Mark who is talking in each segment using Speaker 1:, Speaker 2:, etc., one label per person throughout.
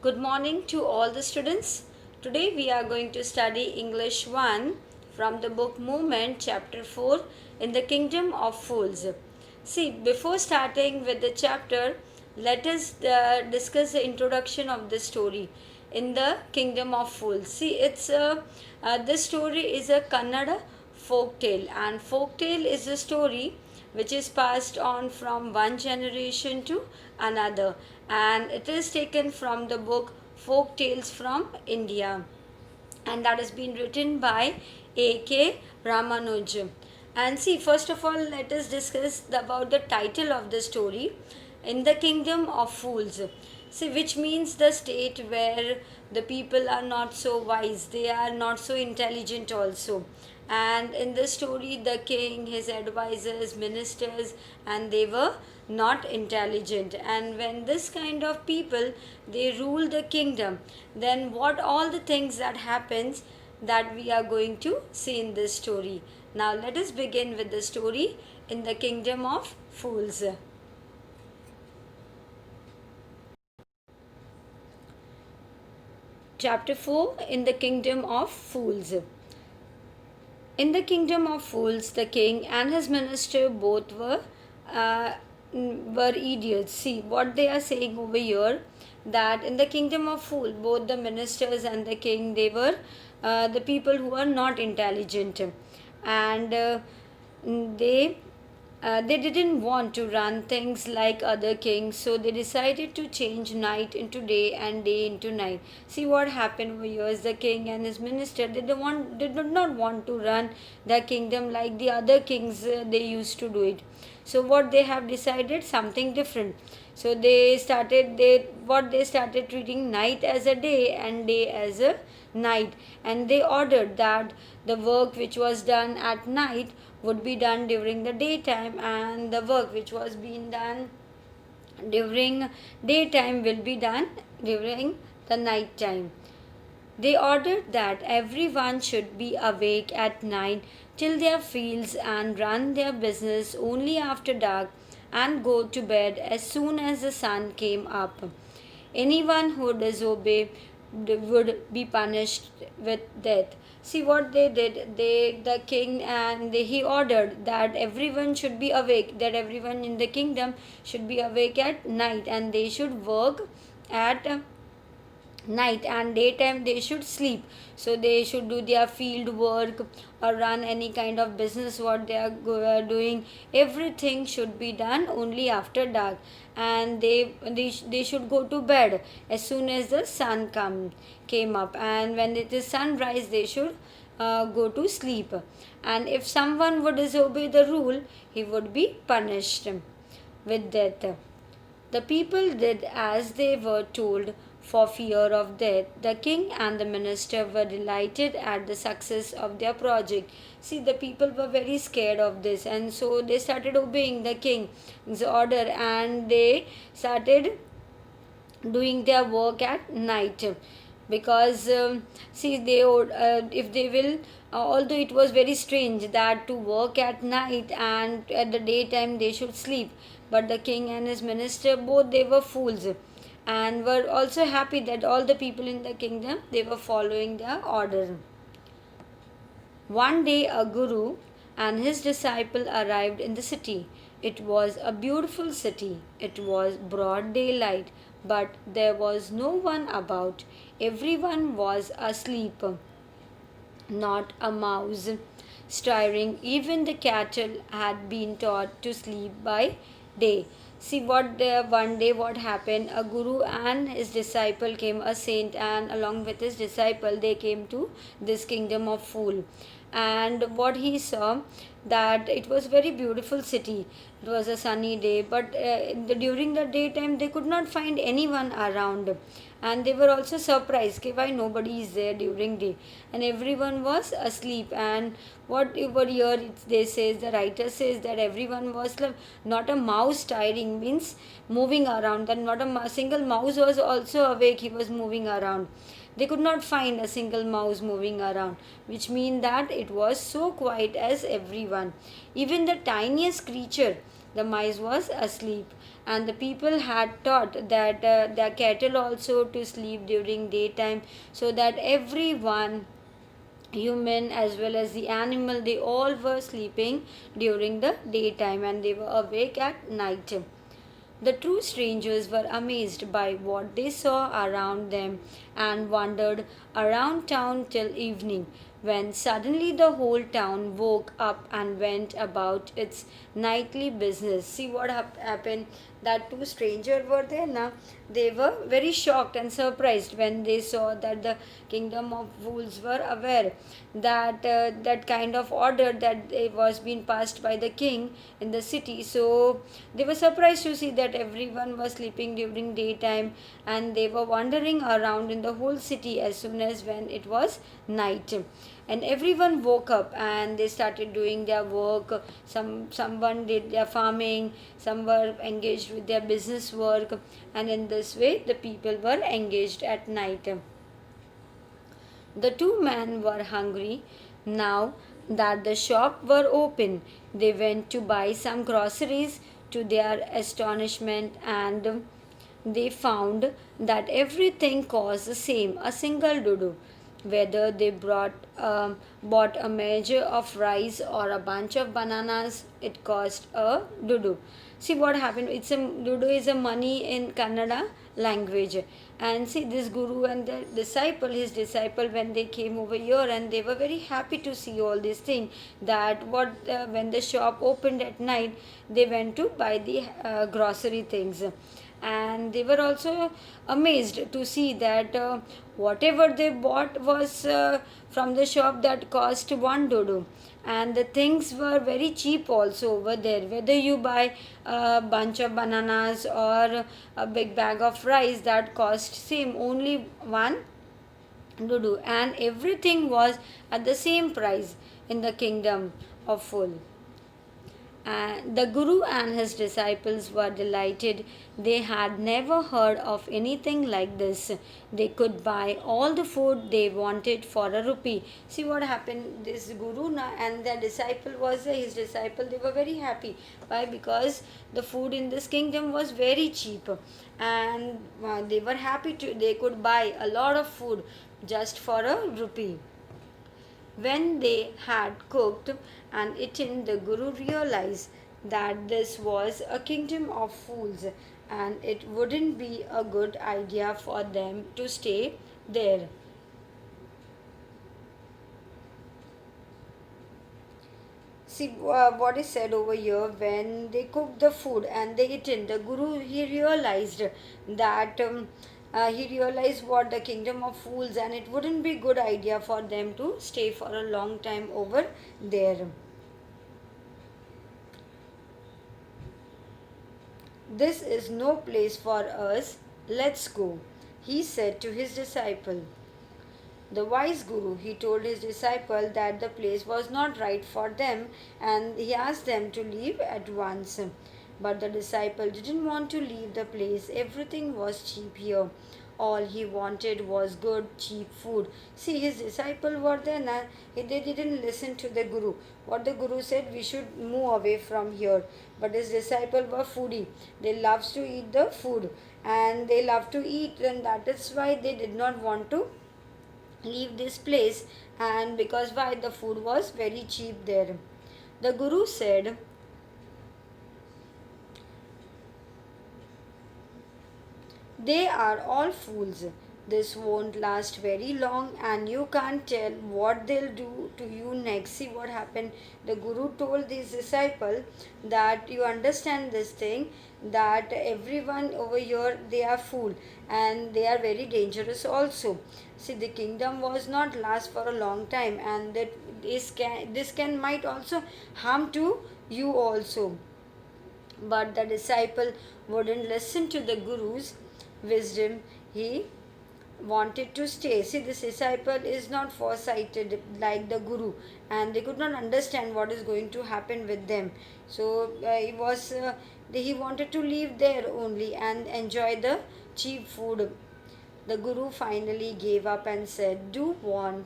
Speaker 1: Good morning to all the students. Today we are going to study English 1 from the book Movement chapter 4 in the Kingdom of Fools. See, before starting with the chapter, let us discuss the introduction of this story in the Kingdom of Fools. See, this story is a Kannada folk tale, and folk tale is a story which is passed on from one generation to another, and it is taken from the book Folk Tales from India, and that has been written by A.K. Ramanujan. And see, first of all, let us discuss about the title of the story, In the Kingdom of Fools. See, which means the state where the people are not so wise, they are not so intelligent also. And in the story, the king, his advisors, ministers, and they were not intelligent. And when this kind of people they rule the kingdom, then what all the things that happens, that we are going to see in this story. Now let us begin with the story in the Kingdom of Fools. Chapter 4, in the Kingdom of Fools. In the Kingdom of Fools, the king and his minister both uh, were idiots. See what they are saying over here, that in the Kingdom of Fools, both the ministers and the king, they were the people who are not intelligent, and they didn't want to run things like other kings, so they decided to change night into day and day into night. See what happened over here is the king and his minister, did not want to run the kingdom like the other kings they used to do it. So what they have decided, something different. So they started treating night as a day and day as a night, and they ordered that the work which was done at night would be done during the daytime, and the work which was being done during daytime will be done during the night time. They ordered that everyone should be awake at night till their fields and run their business only after dark, and go to bed as soon as the sun came up. Anyone who disobeyed would be punished with death. See what they did. The king, and he ordered that everyone should be awake. That everyone in the kingdom should be awake at night, and they should work at night, and daytime they should sleep. So they should do their field work or run any kind of business what they are doing. Everything should be done only after dark, and they should go to bed as soon as the sun came up, and when it is sunrise they should go to sleep. And if someone would disobey the rule, he would be punished with death. The people did as they were told for fear of death. The king and the minister were delighted at the success of their project. See, the people were very scared of this, and so they started obeying the king's order, and they started doing their work at night. Because see, if they will, although it was very strange that to work at night and at the daytime they should sleep, but the king and his minister both, they were fools, and were also happy that all the people in the kingdom, they were following their order. One day a guru and his disciple arrived in the city. It was a beautiful city. It was broad daylight, but there was no one about. Everyone was asleep. Not a mouse stirring. Even the cattle had been taught to sleep by day. See one day what happened. A guru and his disciple came, a saint, and along with his disciple they came to this kingdom of fool. And what he saw, that it was very beautiful city. It was a sunny day, but during the daytime they could not find anyone around, and they were also surprised okay, why nobody is there during day, and everyone was asleep. And what over here they says, the writer says that everyone was like, not a mouse tiring means moving around, that not a single mouse was also awake, he was moving around. They could not find a single mouse moving around, which means that it was so quiet as everyone. Even the tiniest creature The mice was asleep, and the people had taught that their cattle also to sleep during daytime, so that everyone, human as well as the animal, they all were sleeping during the daytime and they were awake at night. The true strangers were amazed by what they saw around them and wandered around town till evening, when suddenly the whole town woke up and went about its nightly business. See what happened? That two strangers were there now. They were very shocked and surprised when they saw that the kingdom of fools were aware that that kind of order that it was being passed by the king in the city. So they were surprised to see that everyone was sleeping during daytime and they were wandering around in the whole city as soon as when it was night. And everyone woke up and they started doing their work. Someone did their farming, some were engaged with their business work, and in this way the people were engaged at night. The two men were hungry. Now that the shop were open, they went to buy some groceries. To their astonishment, and they found that everything cost the same, a single dodo. Whether they bought a measure of rice or a bunch of bananas, it cost a dodo. See what happened? It's a dodo is a money in Kannada language. And see this guru and the disciple, his disciple, when they came over here and they were very happy to see all these things. That what when the shop opened at night, they went to buy the grocery things, and they were also amazed to see that whatever they bought was from the shop that cost one dodo, and the things were very cheap also over there. Whether you buy a bunch of bananas or a big bag of rice, that cost same only one dodo, and everything was at the same price in the kingdom of full. And the Guru and his disciples were delighted. They had never heard of anything like this. They could buy all the food they wanted for a rupee. See what happened? This Guru and the disciple was his disciple. They were very happy. Why? Because the food in this kingdom was very cheap, and they were happy to. They could buy a lot of food just for a rupee. When they had cooked and eaten, the Guru realized that this was a kingdom of fools and it wouldn't be a good idea for them to stay there. See what is said over here. When they cooked the food and they eaten, the Guru he realized that he realized what the kingdom of fools, and it wouldn't be good idea for them to stay for a long time over there. This is no place for us. Let's go, he said to his disciple. The wise Guru, he told his disciple that the place was not right for them and he asked them to leave at once. But the disciple didn't want to leave the place. Everything was cheap here. All he wanted was good, cheap food. See, his disciple were there, they didn't listen to the Guru. What the Guru said, we should move away from here. But his disciple were foodie. They love to eat the food and they love to eat, and that is why they did not want to leave this place. And because why, the food was very cheap there. The Guru said, they are all fools. This won't last very long and you can't tell what they'll do to you next. See what happened? The Guru told his disciple that you understand this thing, that everyone over here, they are fool and they are very dangerous also. See, the kingdom was not last for a long time, and that this can might also harm to you also. But the disciple wouldn't listen to the Guru's wisdom. He wanted to stay. See, this disciple is not foresighted like the Guru, and they could not understand what is going to happen with them. So he wanted to live there only and enjoy the cheap food. The Guru finally gave up and said, do warn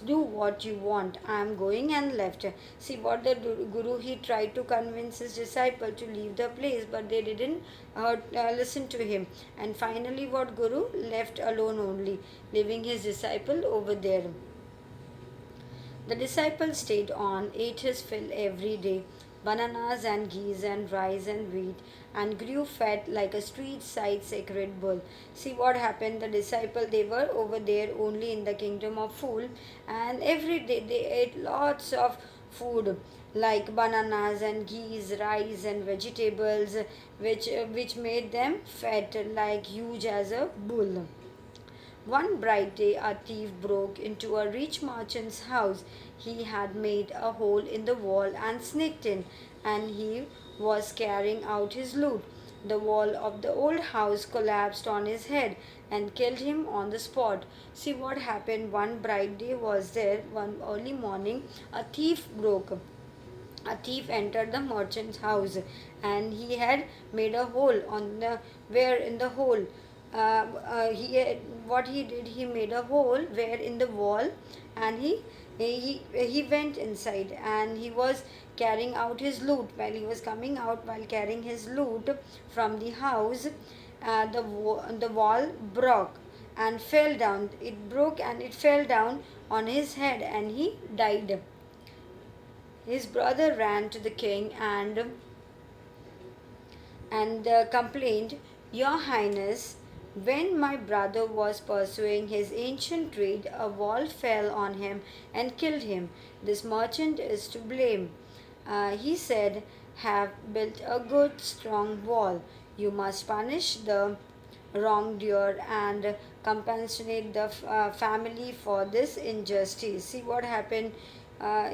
Speaker 1: do what you want. I am going, and left. See what the Guru, he tried to convince his disciple to leave the place, but they didn't listen to him. And finally, what Guru left alone only, leaving his disciple over there. The disciple stayed on, ate his fill every day, bananas and geese and rice and wheat, and grew fat like a street side sacred bull. See what happened? The disciple, they were over there only in the kingdom of food, and every day they ate lots of food like bananas and geese, rice and vegetables, which made them fat like huge as a bull. One bright day, a thief broke into a rich merchant's house. He had made a hole in the wall and sneaked in, and he was carrying out his loot. The wall of the old house collapsed on his head and killed him on the spot. See what happened? One bright day was there. One early morning, a thief broke. A thief entered the merchant's house, and he had made a hole on the where in the hole what he did, he made a hole where in the wall, and he went inside, and he was carrying out his loot. While he was coming out, while carrying his loot from the house, the wall broke and fell down. It broke and it fell down on his head, and he died. His brother ran to the king and complained, Your Highness, when my brother was pursuing his ancient trade, a wall fell on him and killed him. This merchant is to blame. He said, Have built a good strong wall. You must punish the wrongdoer and compensate the family for this injustice. See what happened?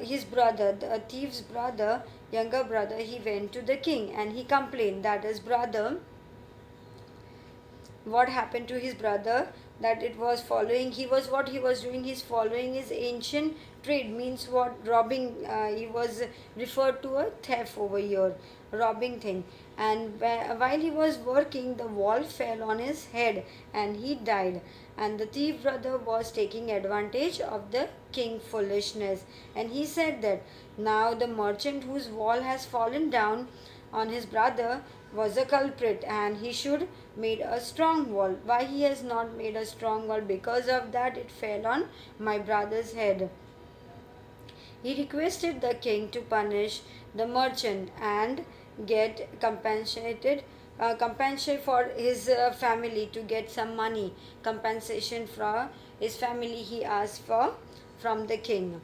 Speaker 1: His brother, the thief's brother, younger brother, he went to the king and he complained that his brother, what happened to his brother, that it was following, he was what he was doing, he's following his ancient trade, means what, robbing. He was referred to a theft over here, robbing thing. And while he was working, the wall fell on his head and he died. And the thief brother was taking advantage of the king foolishness, and he said that now the merchant whose wall has fallen down on his brother was a culprit, and he should made a strong wall. Why he has not made a strong wall? Because of that it fell on my brother's head. He requested the king to punish the merchant and get compensation for his family, to get some money compensation for his family. He asked for from the king.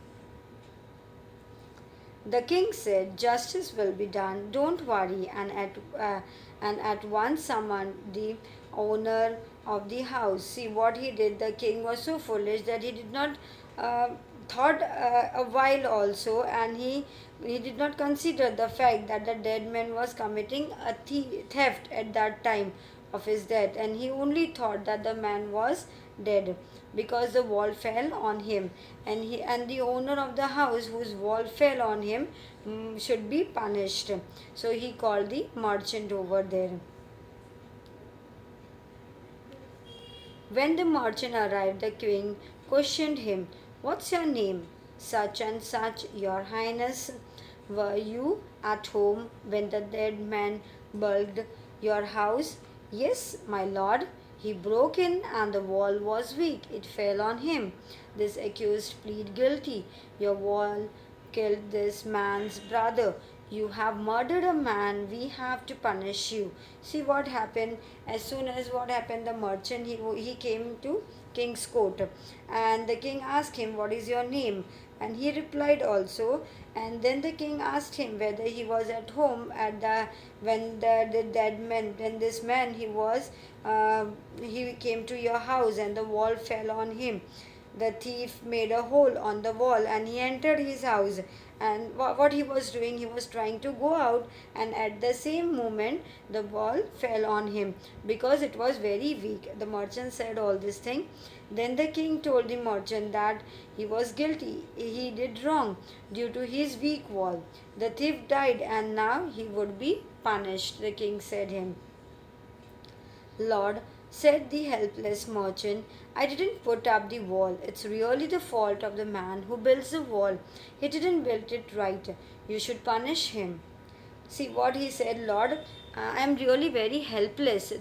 Speaker 1: The king said, Justice will be done, don't worry, and at once summoned the owner of the house. See what he did. The king was so foolish that he did not uh, thought a while also, and he did not consider the fact that the dead man was committing a theft at that time of his death, and he only thought that the man was dead because the wall fell on him, and the owner of the house whose wall fell on him should be punished. So he called the merchant over there. When the merchant arrived, the king questioned him, What's your name? Such and such, Your Highness. Were you at home when the dead man bulged your house? Yes, my lord. He broke in and the wall was weak. It fell on him. This accused plead guilty. Your wall killed this man's brother. You have murdered a man. We have to punish you. See what happened. As soon as what happened, the merchant, he came to king's court, and the king asked him, What is your name? And he replied also. And then the king asked him whether he was at home at the dead man, when this man he came to your house and the wall fell on him. The thief made a hole on the wall and he entered his house, and what he was doing, he was trying to go out, and at the same moment the wall fell on him because it was very weak. The merchant said all this thing. Then the king told the merchant that he was guilty, he did wrong due to his weak wall. The thief died and now he would be punished. The king said him, Lord, Said the helpless merchant. I didn't put up the wall. It's really the fault of the man who builds the wall. He didn't build it right. You should punish him. See what he said, Lord. I am really very helpless.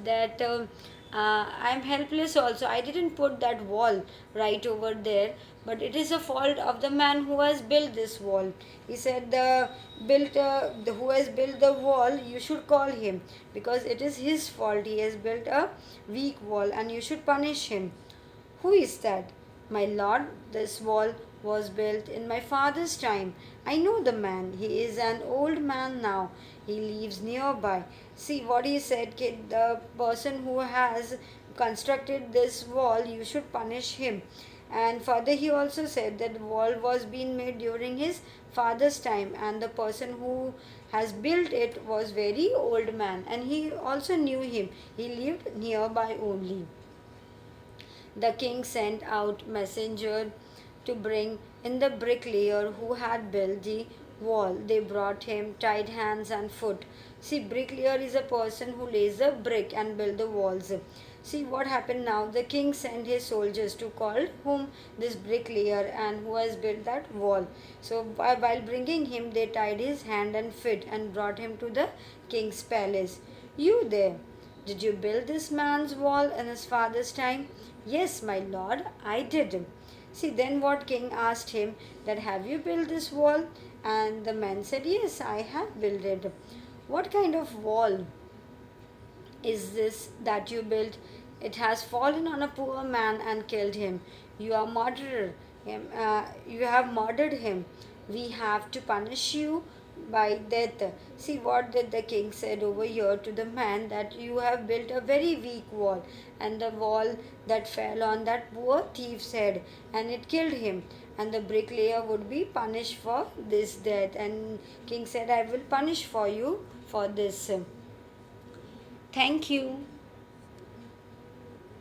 Speaker 1: I am helpless also. I didn't put that wall right over there, but it is a fault of the man who has built this wall. He said, the who has built the wall, you should call him because it is his fault. He has built a weak wall, and you should punish him. Who is that? My lord, this wall was built in my father's time. I know the man. He is an old man now. He lives nearby. See what he said, kid. The person who has constructed this wall, you should punish him. And further, he also said that the wall was being made during his father's time, and the person who has built it was very old man, and he also knew him. He lived nearby only. The king sent out messenger to bring in the bricklayer who had built the wall. They brought him tied hands and foot. See, bricklayer is a person who lays the brick and build the walls. See what happened now. The king sent his soldiers to call whom this bricklayer and who has built that wall. So while bringing him, they tied his hand and feet and brought him to the king's palace. You there, did you build this man's wall in his father's time? Yes, my lord, I did. See, then what king asked him that have you built this wall? And the man said, yes, I have built it. What kind of wall is this that you built? It has fallen on a poor man and killed him. You are murderer. You have murdered him. We have to punish you by death. See what did the king said over here to the man, that you have built a very weak wall, and the wall that fell on that poor thief's head and it killed him, and the bricklayer would be punished for this death. And king said, I will punish for you for this. Thank you.